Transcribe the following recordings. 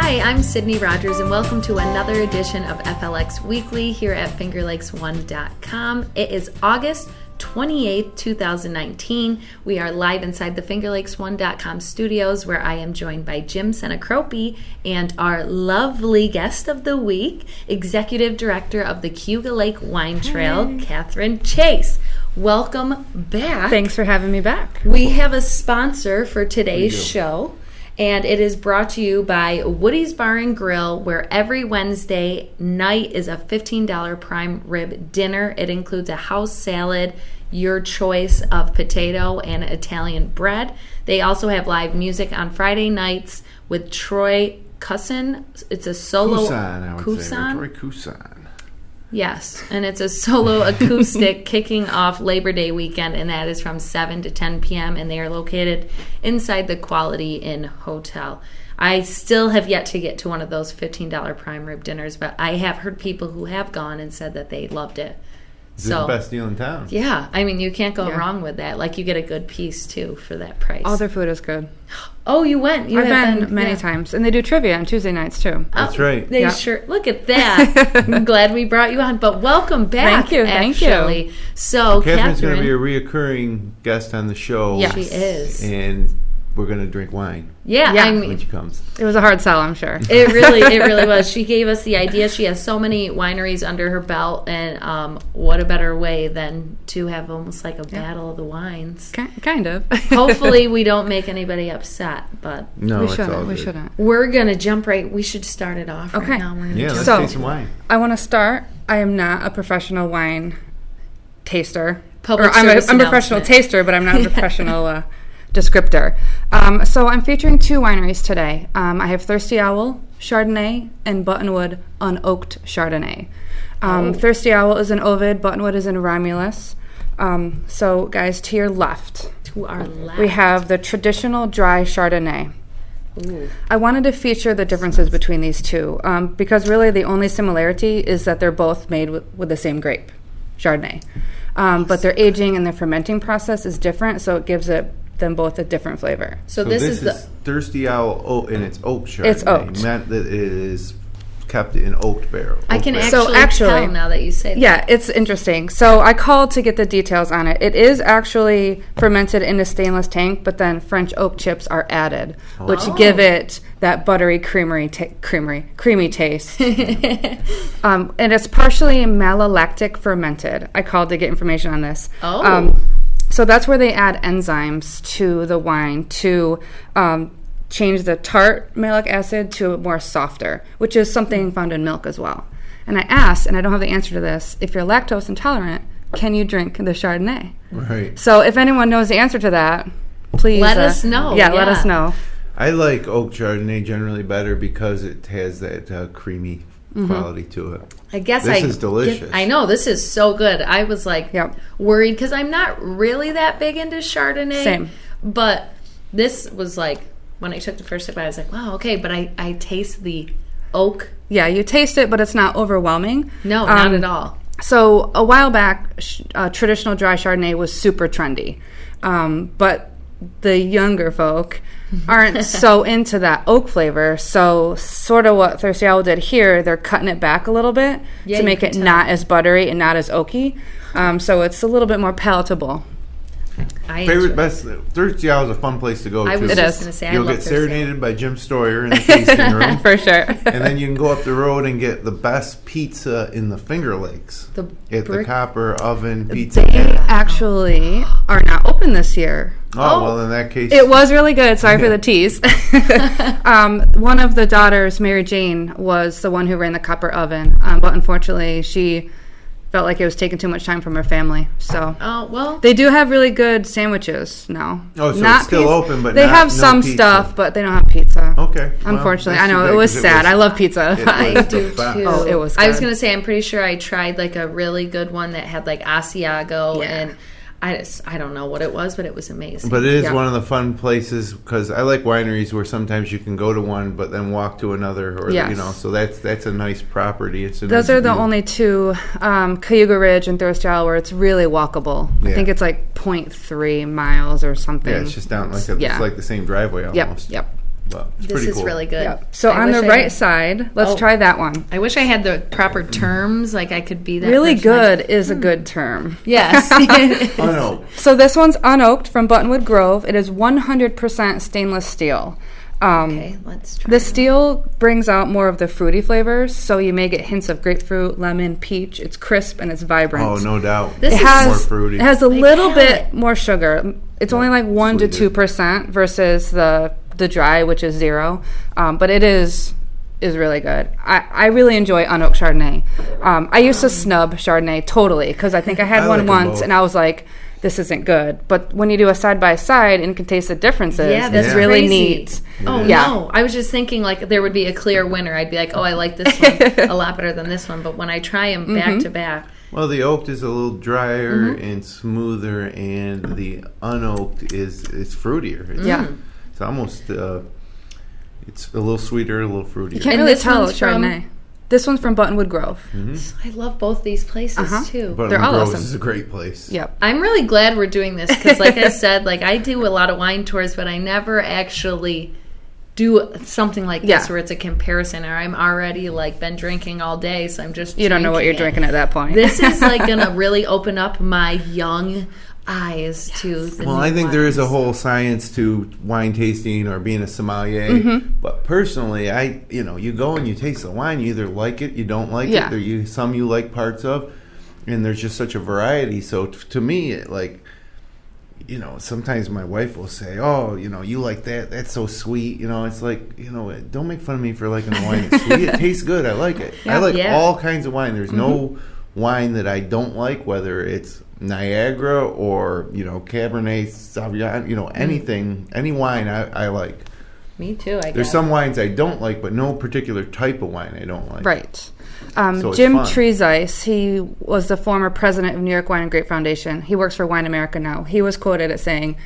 Hi, I'm Sydney Rogers, and welcome to another edition of FLX Weekly here at FingerLakes1.com. It is August 28th, 2019. We are live inside the FingerLakes1.com studios, where I am joined by Jim Senacropi and our lovely guest of the week, Executive Director of the Cayuga Lake Wine Trail, Katherine Chase. Welcome back. Thanks for having me back. We have a sponsor for today's show, and it is brought to you by Woody's Bar and Grill, where every Wednesday night is a $15 prime rib dinner. It includes a house salad, your choice of potato, and Italian bread. They also have live music on Friday nights with Troy Cusson. It's a solo... Troy Cusson. Yes, and it's a solo acoustic kicking off Labor Day weekend, and that is from 7 to 10 p.m., and they are located inside the Quality Inn Hotel. I still have yet to get to one of those $15 prime rib dinners, but I have heard people who have gone and said that they loved it. It's the best deal in town. Yeah, I mean, you can't go wrong with that. Like, you get a good piece, too, for that price. All their food is good. Oh, you went. I've been many times. And they do trivia on Tuesday nights, too. That's right. They sure. Look at that. I'm glad we brought you on. But welcome back, Thank you. So, Catherine's going to be a reoccurring guest on the show. Yeah, she is. And we're going to drink wine. Yeah, I mean, when she comes. It was a hard sell, I'm sure. It really was. She gave us the idea. She has so many wineries under her belt, and what a better way than to have almost like a battle of the wines. Kind of. Hopefully, we don't make anybody upset, but no, we shouldn't. We're gonna jump right. We should start it off right now. Let's taste some wine. I want to start. I am not a professional wine taster. I'm a professional taster, but I'm not a professional descriptor. So I'm featuring two wineries today. I have Thirsty Owl Chardonnay and Buttonwood Unoaked Chardonnay. Thirsty Owl is in Ovid, Buttonwood is in Romulus. So guys, to your left, we have the traditional dry Chardonnay. Ooh. I wanted to feature the differences between these two because really the only similarity is that they're both made with the same grape, Chardonnay. But their aging and their fermenting process is different, so it gives them both a different flavor. So this is the Thirsty Owl, and it's oak Chardonnay. It's oaked. Meant that it is kept in oaked barrel. I can actually tell now that you say that. Yeah, it's interesting. So I called to get the details on it. It is actually fermented in a stainless tank, but then French oak chips are added, which give it that buttery, creamy taste. And it's partially malolactic fermented. I called to get information on this. So that's where they add enzymes to the wine to change the tart malic acid to more softer, which is something found in milk as well. And I asked, and I don't have the answer to this, if you're lactose intolerant, can you drink the Chardonnay? Right. So if anyone knows the answer to that, please let us know. Yeah, let us know. I like oak Chardonnay generally better because it has that creamy quality to it. I guess this is delicious. I know, this is so good. I was like worried because I'm not really that big into Chardonnay. Same. But this was like, when I took the first sip, I was like, wow, okay, but I taste the oak. Yeah, you taste it, but it's not overwhelming. No, not at all. So a while back, traditional dry Chardonnay was super trendy. But the younger folk aren't so into that oak flavor. So sort of what Thirsty Owl did here, they're cutting it back a little bit to make it not as buttery and not as oaky. So it's a little bit more palatable. Thirsty Owl is a fun place to go to. I was just going to say, I You'll love get serenaded by Jim Stoyer in the tasting room. For sure. And then you can go up the road and get the best pizza in the Finger Lakes. At the Copper Oven Pizza. They actually are not open this year. Oh, well, in that case. It was really good. Sorry for the tease. One of the daughters, Mary Jane, was the one who ran the Copper Oven. But unfortunately, she felt like it was taking too much time from her family. So they do have really good sandwiches now. Oh, so it's still open, but they have some stuff, but they don't have pizza. Okay. Unfortunately, I know it was sad. I love pizza. I do too. Oh, it was good. I was gonna say, I'm pretty sure I tried like a really good one that had like Asiago and I don't know what it was, but it was amazing. But it is one of the fun places because I like wineries where sometimes you can go to one but then walk to another, or so that's a nice property. Those are the only two, Cayuga Ridge and Thirsty Owl, where it's really walkable. Yeah. I think it's like 0.3 miles or something. Yeah, it's just down it's like the same driveway almost. Yep. But it's This pretty is cool. really good. Yep. So I on the wish right side, let's try that one. I wish I had the proper terms, like I could be that Really person. good is a good term. Yes. Unoaked. So this one's Unoaked from Buttonwood Grove. It is 100% stainless steel. Okay, let's try The steel brings out more of the fruity flavors, so you may get hints of grapefruit, lemon, peach. It's crisp and it's vibrant. Oh, no doubt. This It's is- more fruity. It has a My little palate. bit more sugar. It's only like 1 to sweeter. 2% versus the dry, which is 0. But it is really good. I really enjoy Unoaked Chardonnay. I used to snub Chardonnay totally because I think I had I one like 'em once both. and I was like, this isn't good. But when you do a side by side and can taste the differences, Yeah, that's it's really crazy. neat. Oh, Yeah. no. I was just thinking like there would be a clear winner. I'd be like, oh, I like this one a lot better than this one. But when I try them back to back, Well, the oaked is a little drier and smoother, and the unoaked is fruitier. It's, Yeah. It's almost, it's a little sweeter, a little fruitier. You can't And really this tell one's from- Chardonnay. This one's from Buttonwood Grove. I love both these places too. But They're all Groves awesome. is a great place. Yep. I'm really glad we're doing this because, like I said, like I do a lot of wine tours, but I never actually do something like this Yeah. where it's a comparison, or I'm already like been drinking all day, so I'm just You don't know what you're it. drinking at that point. This is like gonna really open up my young eyes to the Well, new I think there is a wines. whole science to wine tasting or being a sommelier. But personally, you go and you taste the wine, you either like it, you don't like Yeah. it, some you like parts of, and there's just such a variety. So to me, sometimes my wife will say, "Oh, you like that? That's so sweet." It's like, don't make fun of me for liking a wine that's sweet. It tastes good. I like it. I like Yeah. all kinds of wine. There's no wine that I don't like, whether it's Niagara or Cabernet Sauvignon, anything, any wine I like. Me too. I There's guess. some wines I don't like, but no particular type of wine I don't like. Right. So it's Jim fun. Treesice, he was the former president of New York Wine and Grape Foundation. He works for Wine America now. He was quoted as saying,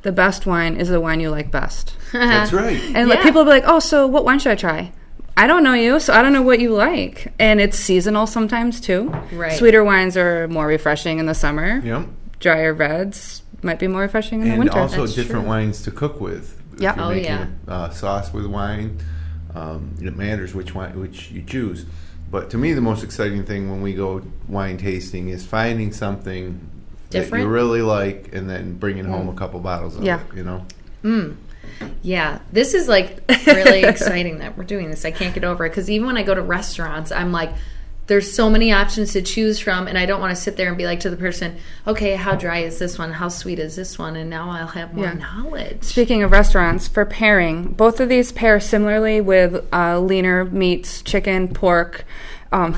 "The best wine is the wine you like best." That's right. And like, Yeah. people will be like, "Oh, so what wine should I try?" I don't know you, so I don't know what you like. And it's seasonal sometimes too. Right. Sweeter wines are more refreshing in the summer. Yep. Drier reds might be more refreshing in the And winter. also That's different true. wines to cook with. Yeah. If you're Oh, making yeah. sauce with wine, it matters which you choose. But to me, the most exciting thing when we go wine tasting is finding something that Different? you really like, and then bringing home a couple bottles of Yeah. it. Yeah, this is like really exciting that we're doing this. I can't get over it because even when I go to restaurants, I'm like, there's so many options to choose from, and I don't want to sit there and be like to the person, okay, how dry is this one? How sweet is this one? And now I'll have more Yeah. knowledge. Speaking of restaurants, for pairing, both of these pair similarly with leaner meats, chicken, pork,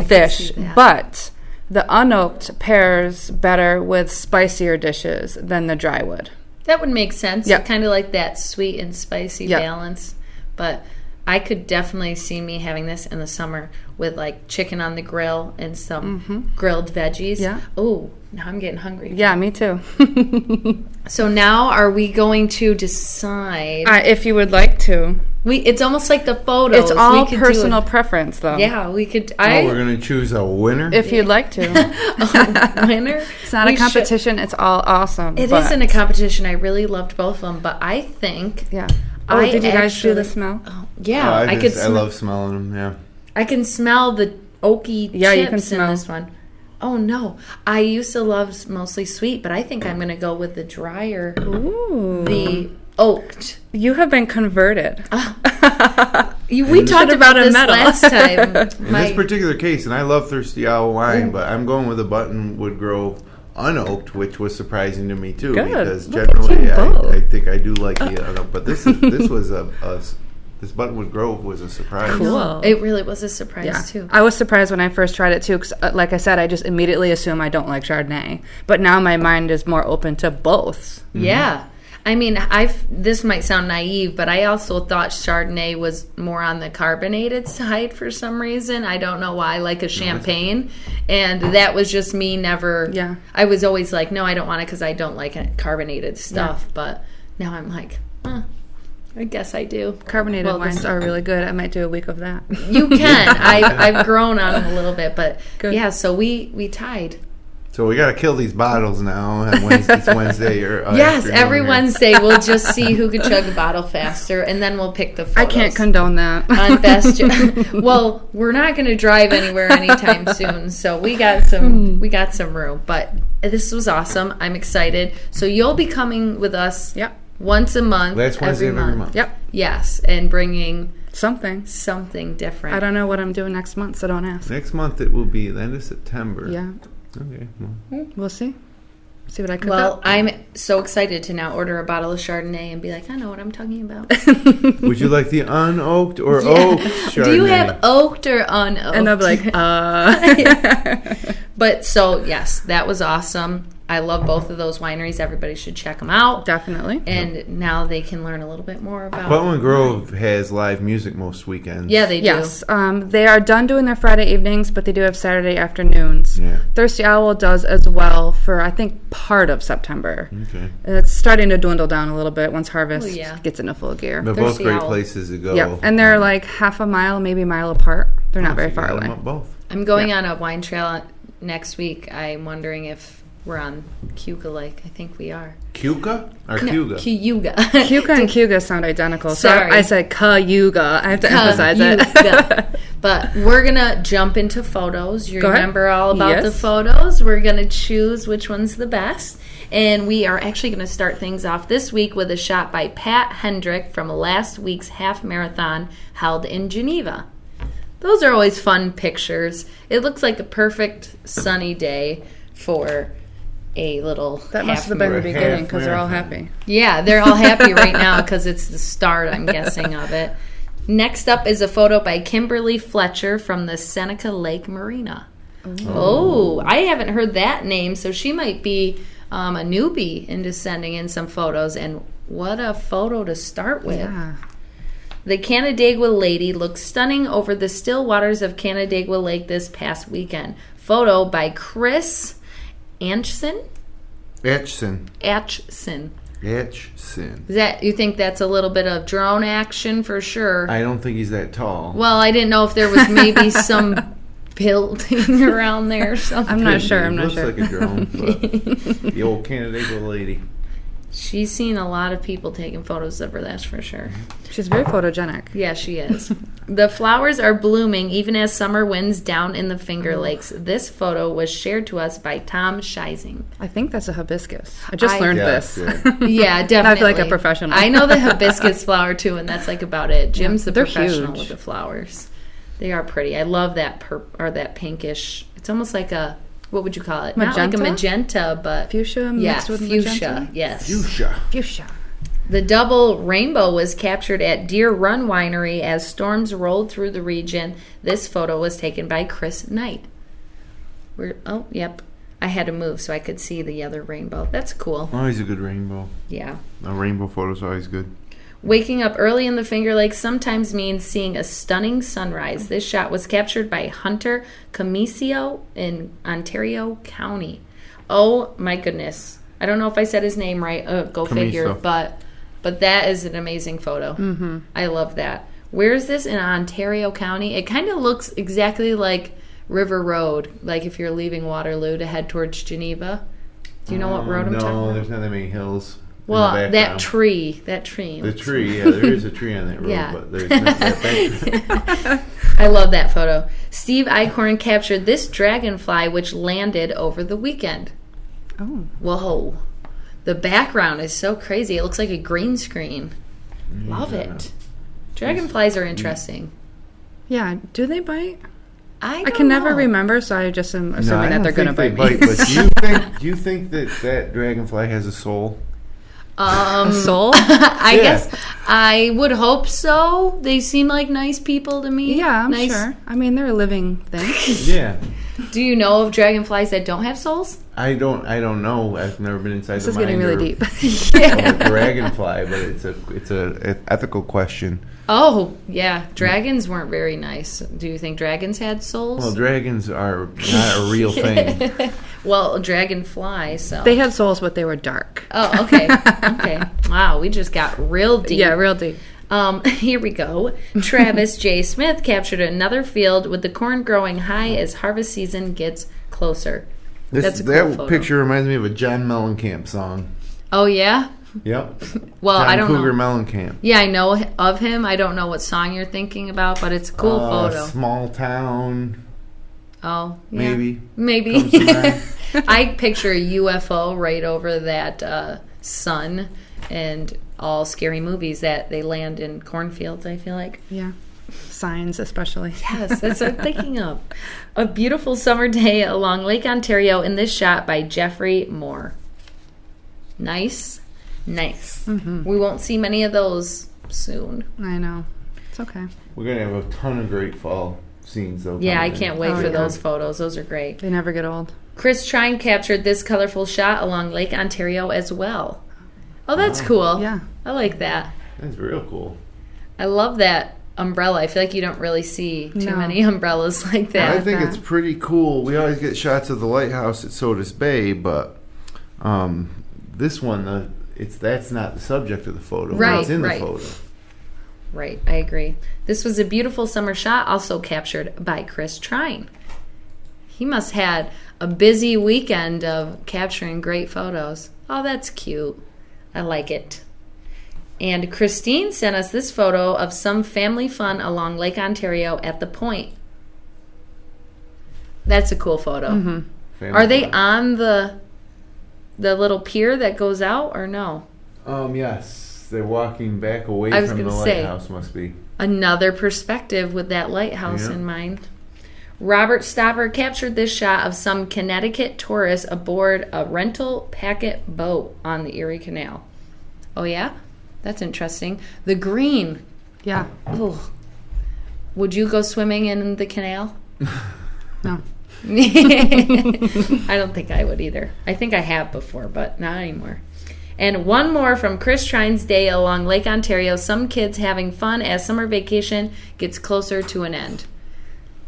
fish. see that. But the unoaked pairs better with spicier dishes than the dry would. That would make sense. Yep. Kind of like that sweet and spicy Yep. balance. But I could definitely see me having this in the summer with like chicken on the grill and some grilled veggies. Yeah. Oh, now I'm getting hungry. Yeah, me too. So now are we going to decide? If you would like to. It's almost like the photos. It's all We could do personal it. preference, though. Yeah, we could. We're going to choose a winner. If you'd like to. winner. It's not a competition. It's all awesome. It but- isn't a competition. I really loved both of them, but I think. Yeah. Oh, I did you guys do the actually- smell? Oh, yeah, I could. love smelling them, yeah. I can smell the oaky Yeah, you can chips in smell. this one. Oh no, I used to love mostly sweet, but I think I'm going to go with the drier, Ooh. the oaked. You have been converted. We talked about a this medal. last time. In this particular case, and I love Thirsty Owl wine, but I'm going with the Buttonwood Grove unoaked, which was surprising to me too, Good. because Look at generally you both. I think I do like the unoaked, but this was this Buttonwood Grove was a surprise. Cool. It really was a surprise Yeah. too. I was surprised when I first tried it too, because like I said, I just immediately assume I don't like Chardonnay. But now my mind is more open to both. Yeah. I mean, this might sound naive, but I also thought Chardonnay was more on the carbonated side for some reason. I don't know why, like a champagne. And that was just me never. Yeah. I was always like, no, I don't want it because I don't like carbonated stuff. But now I'm like, I guess I do. Carbonated Well, wines are really good. I might do a week of that. You can. I've grown on them a little bit. But Good. yeah, so we tied. So we got to kill these bottles now. And it's Wednesday or yes, every here. Wednesday we'll just see who can chug a bottle faster, and then we'll pick the photos. I can't condone that. On best. Well, we're not going to drive anywhere anytime soon, so we got some room. But this was awesome. I'm excited. So you'll be coming with us. Yep. Once a month. Last Wednesday of every month. Yep. Yes, and bringing something different. I don't know what I'm doing next month, so don't ask. Next month it will be the end of September. Yeah. Okay. Well. We'll see. See what I cook Well, up. I'm so excited to now order a bottle of Chardonnay and be like, I know what I'm talking about. Would you like the unoaked or oaked Chardonnay? Do you have oaked or unoaked? And I'll be like, But so, yes, that was awesome. I love both of those wineries. Everybody should check them out. Definitely. And now they can learn a little bit more about Buttonwood Grove has live music most weekends. Yeah, they do. Yes. They are done doing their Friday evenings, but they do have Saturday afternoons. Yeah. Thirsty Owl does as well for, I think, part of September. Okay. It's starting to dwindle down a little bit once harvest yeah. gets into full gear. They're Thirsty both great Owl. places to go. Yeah, and they're like half a mile, maybe a mile apart. They're not So very you far got 'em away. up both. I'm going on a wine trail next week. I'm wondering if we're on Cayuga Lake. I think we are. Cayuga or No, Cayuga? Cayuga. Cayuga and Cayuga sound identical. So Sorry. I said Cayuga. I have to emphasize it. Cayuga. But we're going to jump into photos. You Go ahead. remember all about Yes. the photos. We're going to choose which one's the best. And we are actually going to start things off this week with a shot by Pat Hendrick from last week's half marathon held in Geneva. Those are always fun pictures. It looks like a perfect sunny day for a little That must have half been the Or a beginning half because they're all marathon. happy. Yeah, they're all happy right now because it's the start, I'm guessing, of it. Next up is a photo by Kimberly Fletcher from the Seneca Lake Marina. Oh, I haven't heard that name, so she might be a newbie into sending in some photos. And what a photo to start with. Yeah. The Canandaigua lady looks stunning over the still waters of Canandaigua Lake this past weekend. Photo by Chris Atchison. Atchison. Atchison. Atchison. Is that, you think that's a little bit of drone action for sure? I don't think he's that tall. Well, I didn't know if there was maybe some building around there or something. I'm not sure. I'm not Looks sure. like a drone, but the old Canandaigua lady. She's seen a lot of people taking photos of her, that's for sure. She's very photogenic. Yeah, she is. The flowers are blooming even as summer winds down in the Finger Lakes. This photo was shared to us by Tom Scheising. I think that's a hibiscus. I just learned Yes, this. yeah. Yeah, definitely. I feel like a professional. I know the hibiscus flower too, and that's like about it. Jim's the they're professional huge. with the flowers. They are pretty. I love that that pinkish. It's almost like a, what would you call it? Not like a Magenta? magenta, but Fuchsia mixed with fuchsia. magenta? Yes. Fuchsia. Fuchsia. The double rainbow was captured at Deer Run Winery as storms rolled through the region. This photo was taken by Chris Knight. Oh, yep. I had to move so I could see the other rainbow. That's cool. Always a good rainbow. Yeah. A rainbow photo's always good. Waking up early in the Finger Lakes sometimes means seeing a stunning sunrise. This shot was captured by Hunter Comisio in Ontario County. Oh my goodness. I don't know if I said his name right. Go figure. Comiso. But that is an amazing photo. Mm-hmm. I love that. Where is this? In Ontario County? It kind of looks exactly like River Road, like if you're leaving Waterloo to head towards Geneva. Do you know what road I'm talking No, about? there's not that many hills. Well, in the that background. tree. The tree, yeah, there is a tree on that road, Yeah. but there's not that I love that photo. Steve Eichhorn captured this dragonfly, which landed over the weekend. Oh. Whoa. The background is so crazy. It looks like a green screen. Love it. Dragonflies are interesting. Yeah. Do they bite? I I can never know. remember, so I just am assuming I that don't they're going to think bite they me. But do you think that dragonfly has a soul? A soul? I Yeah. guess I would hope so. They seem like nice people to me. Yeah, I'm Nice. sure. I mean, they're a living thing. Yeah. Do you know of dragonflies that don't have souls? I don't know. I've never been inside This the is getting mind really or- deep. of a dragonfly, but it's a ethical question. Oh, yeah. Dragons weren't very nice. Do you think dragons had souls? Well, dragons are not a real thing. Well, dragonfly, so. They had souls, but they were dark. Oh, okay. Okay. Wow, we just got real deep. Yeah, real deep. Here we go. Travis J. Smith captured another field with the corn growing high as harvest season gets closer. That's a cool that photo. picture reminds me of a John Mellencamp song. Oh, yeah? Yep. Well, John I don't Cougar know. Mellencamp. Yeah, I know of him. I don't know what song you're thinking about, but it's a cool photo. Small town, Oh, yeah. maybe. Maybe. Comes to mind. I picture a UFO right over that sun and all scary movies that they land in cornfields, I feel like. Yeah. Signs, especially. Yes, that's what I'm thinking of. A beautiful summer day along Lake Ontario in this shot by Jeffrey Moore. Nice. Mm-hmm. We won't see many of those soon. I know. It's okay. We're going to have a ton of great fall scenes, though. Yeah, I coming in. can't wait for those photos. Those are great. They never get old. Chris Trine captured this colorful shot along Lake Ontario as well. Oh, that's cool. Yeah. I like that. That's real cool. I love that umbrella. I feel like you don't really see too many umbrellas like that. I think it's pretty cool. We always get shots of the lighthouse at Sodus Bay, but this one, that's not the subject of the photo. Right, It's in right. the photo. Right, I agree. This was a beautiful summer shot, also captured by Chris Trine. He must had a busy weekend of capturing great photos. Oh, that's cute. I like it. And Christine sent us this photo of some family fun along Lake Ontario at the Point. That's a cool photo. Mm-hmm. Are they on the little pier that goes out or no? Yes. They're walking back away I was from the gonna say, lighthouse, must be. Another perspective with that lighthouse Yeah. in mind. Robert Stopper captured this shot of some Connecticut tourists aboard a rental packet boat on the Erie Canal. Oh, yeah? That's interesting. The green. Yeah. Ugh. Would you go swimming in the canal? No. I don't think I would either. I think I have before, but not anymore. And one more from Chris Trine's day along Lake Ontario. Some kids having fun as summer vacation gets closer to an end.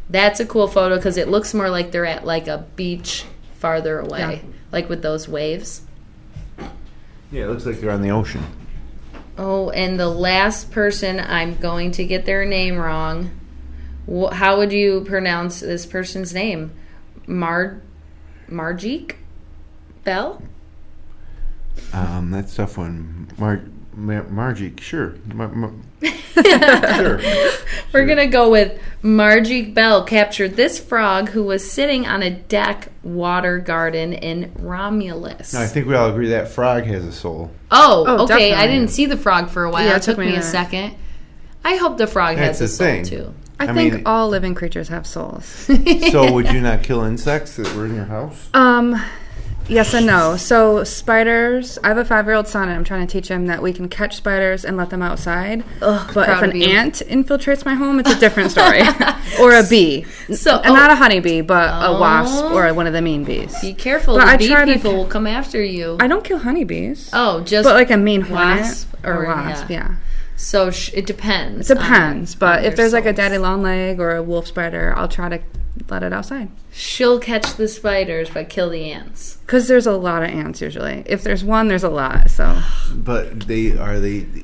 That's a cool photo because it looks more like they're at like a beach farther away, like with those waves. Yeah, it looks like they're on the ocean. Oh, and the last person, I'm going to get their name wrong. How would you pronounce this person's name? Margik Bell? That's a tough one. Margie, sure. Sure. We're going to go with Margik Bell captured this frog who was sitting on a deck water garden in Romulus. No, I think we all agree that frog has a soul. Oh, okay. definitely. I didn't see the frog for a while. Yeah, it took me a second. I hope the frog has a That's the soul, thing. too. I think all living creatures have souls. So would you not kill insects that were in your house? Yes and no. So spiders, I have a 5-year-old son and I'm trying to teach him that we can catch spiders and let them outside. Ugh, but if proud of an you. ant infiltrates my home, it's a different story. Or a bee. So, And not a honeybee, but a wasp or one of the mean bees. Be careful. But The I bee try to- people will come after you. I don't kill honeybees. Oh, just But like a mean hornet wasp or wasp, yeah. So it depends. It depends. But on if their there's like a souls. daddy long leg or a wolf spider, I'll try to let it outside. She'll catch the spiders but kill the ants. Because there's a lot of ants usually. If there's one, there's a lot. So But they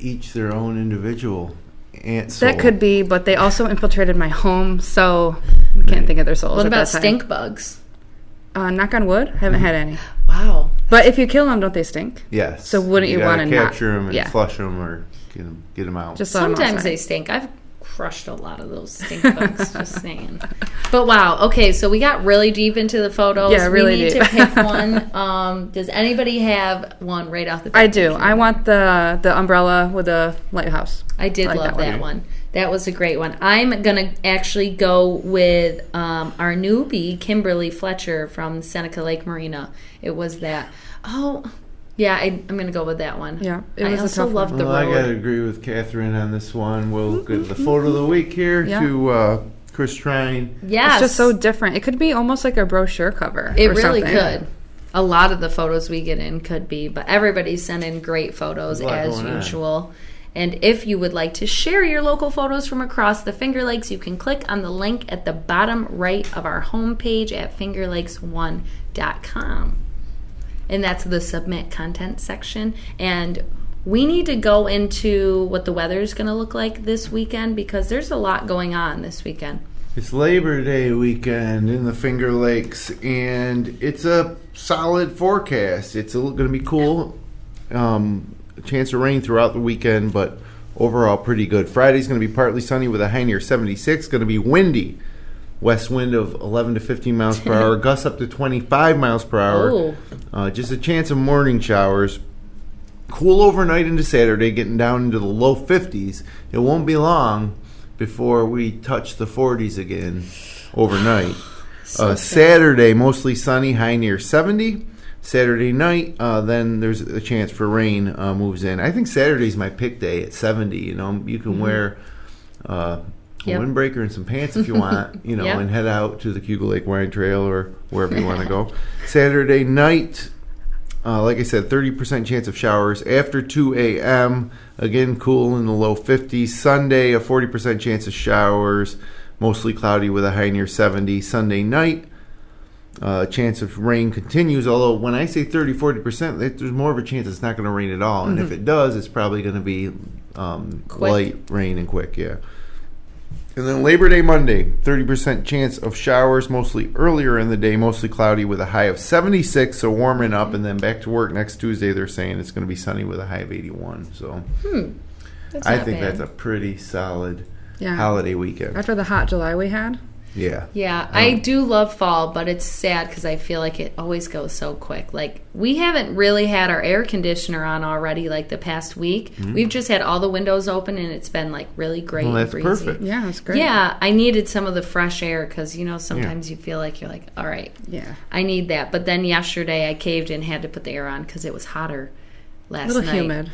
each their own individual ant soul. that could be, but they also infiltrated my home, so I can't think of their souls. What at about that time. stink bugs? Knock on wood. Haven't had any. Wow. But if you kill them, don't they stink? Yes. So wouldn't you gotta wanna not- capture them and yeah. flush them or get them out? Just let 'em Sometimes outside. they stink. I've crushed a lot of those stink bugs, just saying. But wow, okay, so we got really deep into the photos. Yeah, really we need deep. to pick one. Does anybody have one right off the bat? I do. I want the umbrella with the lighthouse. I did I like love that that one. That was a great one. I'm going to actually go with our newbie, Kimberly Fletcher from Seneca Lake Marina. It was that. Oh, yeah, I'm going to go with that one. Yeah, it I was a also tough love one. the Well, I road. got to agree with Katherine on this one. We'll get the photo of the week here Yeah. to Chris Trine. Yes. It's just so different. It could be almost like a brochure cover. It or really something. could. A lot of the photos we get in could be, but everybody sent in great photos There's a lot as going on. usual. And if you would like to share your local photos from across the Finger Lakes, you can click on the link at the bottom right of our homepage at fingerlakes1.com. And that's the submit content section. And we need to go into what the weather is going to look like this weekend because there's a lot going on this weekend. It's Labor Day weekend in the Finger Lakes, and it's a solid forecast. It's going to be cool. A chance of rain throughout the weekend, but overall pretty good. Friday's going to be partly sunny with a high near 76. Going to be windy. West wind of 11 to 15 miles per hour. Gusts up to 25 miles per hour. Just a chance of morning showers. Cool overnight into Saturday, getting down into the low 50s. It won't be long before we touch the 40s again overnight. Saturday, mostly sunny, high near 70. Saturday night, then there's a chance for rain moves in. I think Saturday's my pick day at 70. You know, you can wear a windbreaker and some pants if you want, you know, and head out to the Cayuga Lake Wine Trail or wherever you want to go. Saturday night, like I said, 30% chance of showers after 2 a.m. Again, cool in the low 50s. Sunday, a 40% chance of showers, mostly cloudy with a high near 70. Sunday night, chance of rain continues, although when I say 30-40%, there's more of a chance it's not going to rain at all. And if it does, it's probably going to be light rain and quick, And then Labor Day Monday, 30% chance of showers, mostly earlier in the day, mostly cloudy with a high of 76, so warming up. And then back to work next Tuesday, they're saying it's going to be sunny with a high of 81. So I think that's a pretty solid holiday weekend. After the hot July we had. Yeah, I do love fall, but it's sad because I feel like it always goes so quick. Like, we haven't really had our air conditioner on already, like, the past week. We've just had all the windows open, and it's been, like, really great and breezy. Well, that's perfect. Yeah, that's great. Yeah, I needed some of the fresh air because, you know, sometimes you feel like you're like, all right, I need that. But then yesterday I caved and had to put the air on because it was hotter last night. A little humid.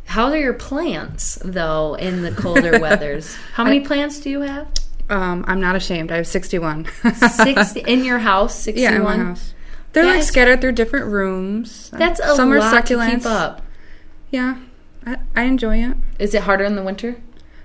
How are your plants, though, in the colder weathers? How many plants do you have? I'm not ashamed. I have 61. 60 in your house? 61? Yeah, in my house. They're like scattered through different rooms. That's a Some lot are succulents. to keep up. Yeah, I enjoy it. Is it harder in the winter?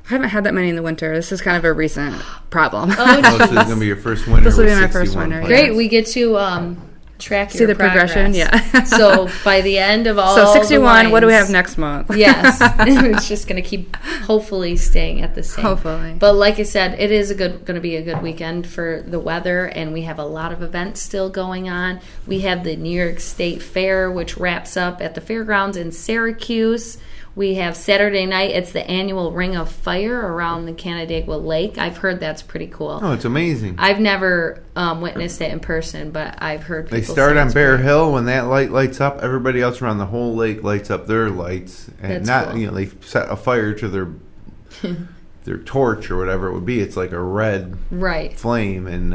I haven't had that many in the winter. This is kind of a recent problem. So this is going to be your first winter. This will be my first winter. Great. We get to track see your the progression. Yeah. So by the end of all, so 61. The wines, what do we have next month? Yes, it's just going to keep hopefully staying at the same. Hopefully. But like I said, it is going to be a good weekend for the weather, and we have a lot of events still going on. We have the New York State Fair, which wraps up at the fairgrounds in Syracuse. We have Saturday night. It's the annual Ring of Fire around the Canandaigua Lake. I've heard that's pretty cool. Oh, it's amazing. I've never witnessed it in person, but I've heard people They start say on it's Bear great. Hill. When that light lights up, everybody else around the whole lake lights up their lights. And That's cool. you know, they set a fire to their torch or whatever it would be. It's like a red flame, and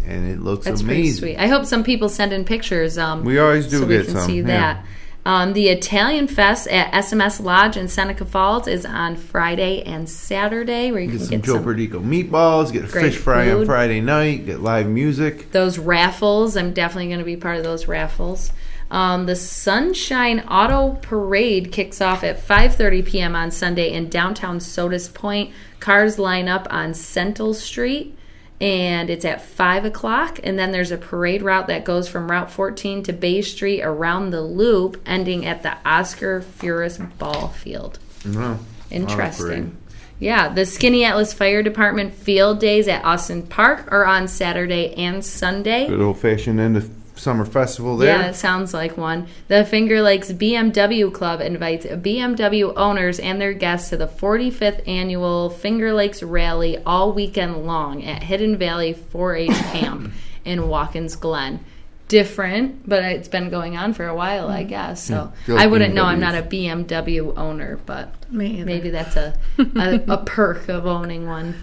it looks That's amazing. pretty sweet. I hope some people send in pictures. We always do so get we can some. see that. The Italian Fest at SMS Lodge in Seneca Falls is on Friday and Saturday, where you can Get get some Joe some Perdico meatballs, get a great fish fry on food. Friday night, get live music. Those raffles. I'm definitely going to be part of those raffles. The Sunshine Auto Parade kicks off at 5:30 p.m. on Sunday in downtown Sodus Point. Cars line up on Sentinel Street, and it's at 5 o'clock. And then there's a parade route that goes from Route 14 to Bay Street around the Loop, ending at the Oscar Furis Ball Field. No, Interesting. Yeah, the Skinny Atlas Fire Department field days at Austin Park are on Saturday and Sunday. good old-fashioned end of summer festival there. Yeah, it sounds like one. The Finger Lakes BMW Club invites BMW owners and their guests to the 45th annual Finger Lakes Rally all weekend long at Hidden Valley 4-H Camp in Watkins Glen. Different, but it's been going on for a while, I guess. So I wouldn't know. I'm not a BMW owner, but maybe that's a perk of owning one.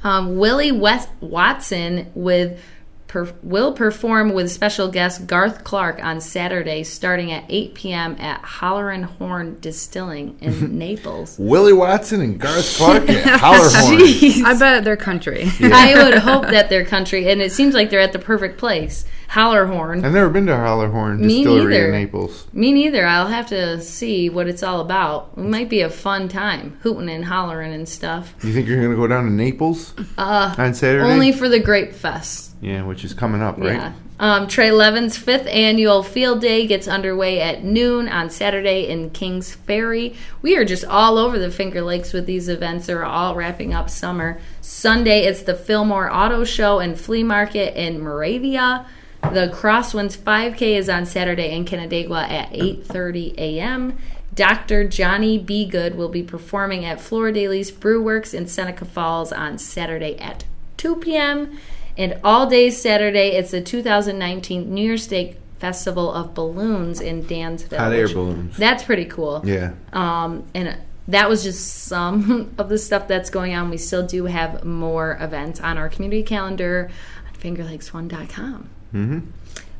Willie Watson will perform with special guest Garth Clark on Saturday starting at 8 p.m. at Holler and Horn Distilling in Naples. Willie Watson and Garth Clark at Holler Horn. Jeez. I bet they're country. I would hope that they're country, and it seems like they're at the perfect place. Hollerhorn. I've never been to Hollerhorn Me Distillery neither. in Naples. Me neither. I'll have to see what it's all about. It might be a fun time, hooting and hollering and stuff. You think you're going to go down to Naples on Saturday? Only for the Grape Fest. Yeah, which is coming up, right? Yeah. Trey Levin's 5th annual field day gets underway at noon on Saturday in Kings Ferry. We are just all over the Finger Lakes with these events. They're all wrapping up summer. Sunday, it's the Fillmore Auto Show and Flea Market in Moravia. The Crosswinds 5K is on Saturday in Canandaigua at 8:30 a.m. Dr. Johnny B. Good will be performing at Flora Daly's Brew Works in Seneca Falls on Saturday at 2 p.m. And all day Saturday, it's the 2019 New Year's Day Festival of Balloons in Dansville. Hot air balloons. That's pretty cool. Yeah. And that was just some of the stuff that's going on. We still do have more events on our community calendar on fingerlakes1.com. Mm-hmm.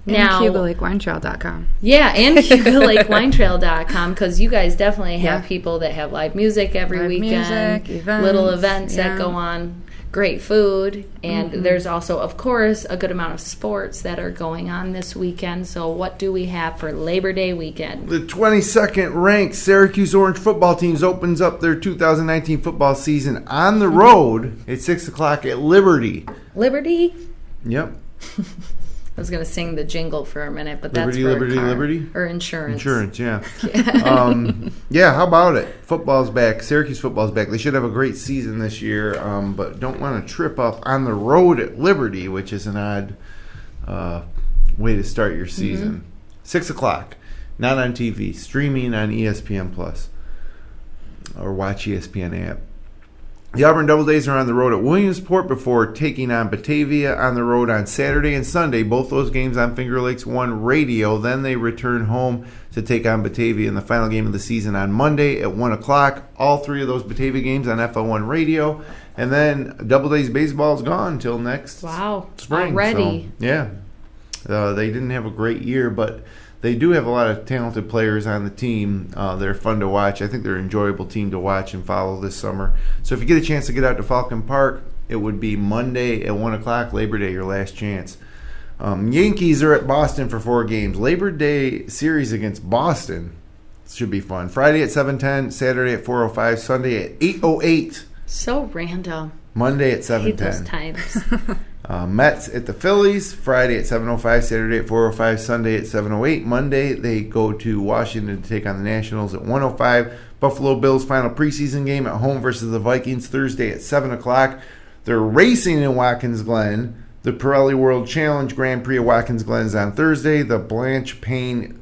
Now, And CayugaLakeWineTrail.com. yeah, and CayugaLakeWineTrail.com, because you guys definitely have people that have live music every Live weekend, music, events, little events yeah. that go on, great food, and there's also, of course, a good amount of sports that are going on this weekend. So what do we have for Labor Day weekend? The 22nd ranked Syracuse Orange football teams opens up their 2019 football season on the road at 6 o'clock at Liberty. Liberty? Yep. I was going to sing the jingle for a minute, but Liberty, that's for Liberty, a car. Liberty? Or insurance. Insurance, yeah. Yeah, how about it? Football's back. Syracuse football's back. They should have a great season this year, but don't want to trip up on the road at Liberty, which is an odd way to start your season. 6 o'clock. Not on TV. Streaming on ESPN Plus. Or watch ESPN app. The Auburn Doubledays are on the road at Williamsport before taking on Batavia on the road on Saturday and Sunday. Both those games on Finger Lakes 1 radio. Then they return home to take on Batavia in the final game of the season on Monday at 1 o'clock. All three of those Batavia games on FL1 radio. And then Doubledays baseball is gone until next spring. Already. So, yeah. They didn't have a great year, but they do have a lot of talented players on the team. They're fun to watch. I think they're an enjoyable team to watch and follow this summer. So if you get a chance to get out to Falcon Park, it would be Monday at 1 o'clock, Labor Day, your last chance. Yankees are at Boston for 4 games. Labor Day series against Boston should be fun. Friday at 7:10, Saturday at 4:05, Sunday at 8:08. So random. Monday at I hate 7:10. those times. Mets at the Phillies, Friday at 7:05, Saturday at 4:05, Sunday at 7:08. Monday, they go to Washington to take on the Nationals at 1:05. Buffalo Bills' final preseason game at home versus the Vikings, Thursday at 7 o'clock. They're racing in Watkins Glen. The Pirelli World Challenge Grand Prix of Watkins Glen is on Thursday. The Blanche Payne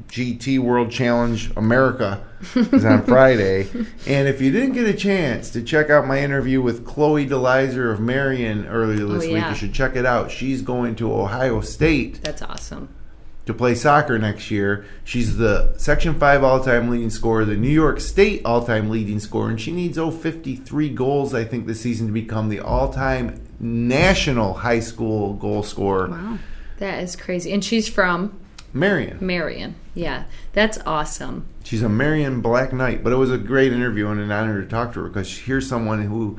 GT World Challenge America is on Friday. And if you didn't get a chance to check out my interview with Chloe DeLizer of Marion earlier this week, you should check it out. She's going to Ohio State. That's awesome. To play soccer next year. She's the Section 5 all-time leading scorer, the New York State all-time leading scorer, and she needs 53 goals, I think, this season to become the all-time national high school goal scorer. Wow. That is crazy. And she's from? Marion. Yeah. That's awesome. She's a Marion Black Knight, but it was a great interview and an honor to talk to her because here's someone who,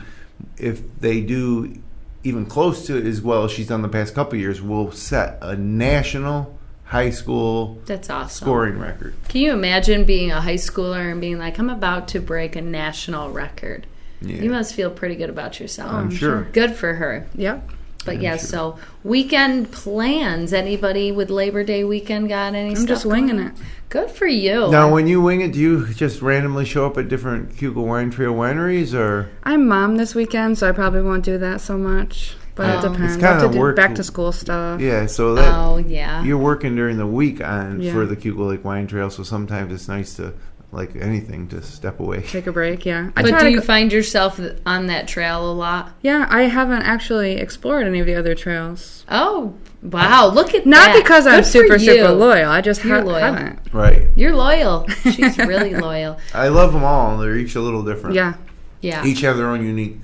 if they do even close to as well as she's done the past couple of years, will set a national high school That's awesome. scoring record. Can you imagine being a high schooler and being like, I'm about to break a national record? Yeah. You must feel pretty good about yourself. I'm sure. Good for her. Yep. But Yeah, yeah, sure. so weekend plans. Anybody with Labor Day weekend got any stuff? I'm just winging it. Good for you. Now, when you wing it, do you just randomly show up at different Cayuga Wine Trail wineries, or? I'm mom this weekend, so I probably won't do that so much. But it depends. It's kinda I have to do work- back to school stuff. Yeah, so that Oh, yeah. you're working during the week Yeah. for the Cayuga Lake Wine Trail, so sometimes it's nice to, like anything, to step away. Take a break, yeah. I But try do to you go- find yourself on that trail a lot? Yeah, I haven't actually explored any of the other trails. Oh, wow. Look at Not that. because I'm Good for super, you. super loyal. I just You're loyal. haven't. Right. You're loyal. She's really loyal. I love them all. They're each a little different. Yeah. Yeah. Each have their own unique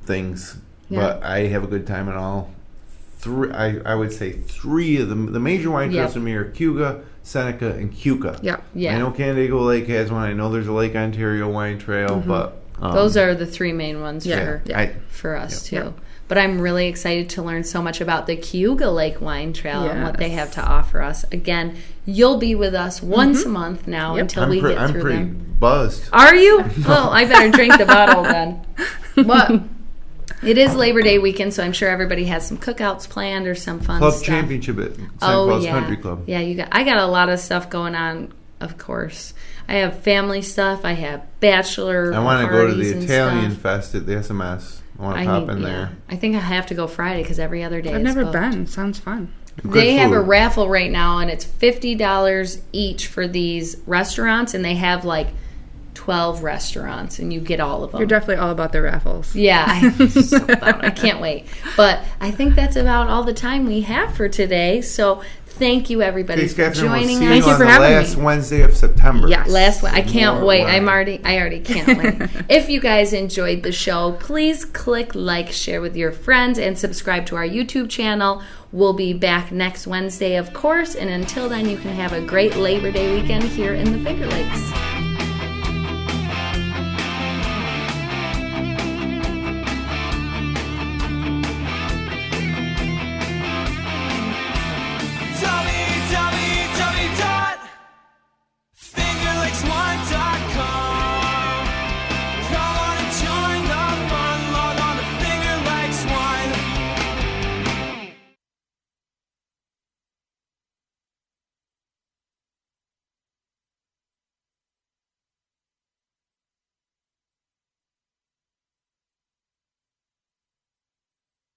things, Yeah. but I have a good time in all. I would say 3 of them. The major wine trails Yep. for me are Cayuga, Seneca, and Cayuga. Yep. Yeah. I know Canandaigua Lake has one. I know there's a Lake Ontario wine trail, but Those are the 3 main ones Yeah. for us too. Yep. But I'm really excited to learn so much about the Cayuga Lake Wine Trail and what they Yes. have to offer us. Again, you'll be with us once a month now until we get I'm through pretty them. buzzed. Are you? Well, I better drink the bottle then. But it is Labor Day weekend, so I'm sure everybody has some cookouts planned or some fun Club stuff. championship at St. Paul's yeah. Country Club. Yeah, I got a lot of stuff going on, of course. I have family stuff. I have bachelor I want to go to the parties and Italian stuff. Fest at the SMS. I want to pop in there. I think I have to go Friday because every other day I've is never booked. been. Sounds fun. Good They have a food. raffle right now, and it's $50 each for these restaurants, and they have like 12 restaurants, and you get all of them. You're definitely all about the raffles. Yeah, I can't wait. But I think that's about all the time we have for today. So thank you, everybody, Okay, for Catherine, we'll joining see us. Thank you on for the having last me. Wednesday of September. Yes. Last one, I can't More wait. wine. I already can't wait. If you guys enjoyed the show, please click like, share with your friends, and subscribe to our YouTube channel. We'll be back next Wednesday, of course. And until then, you can have a great Labor Day weekend here in the Finger Lakes.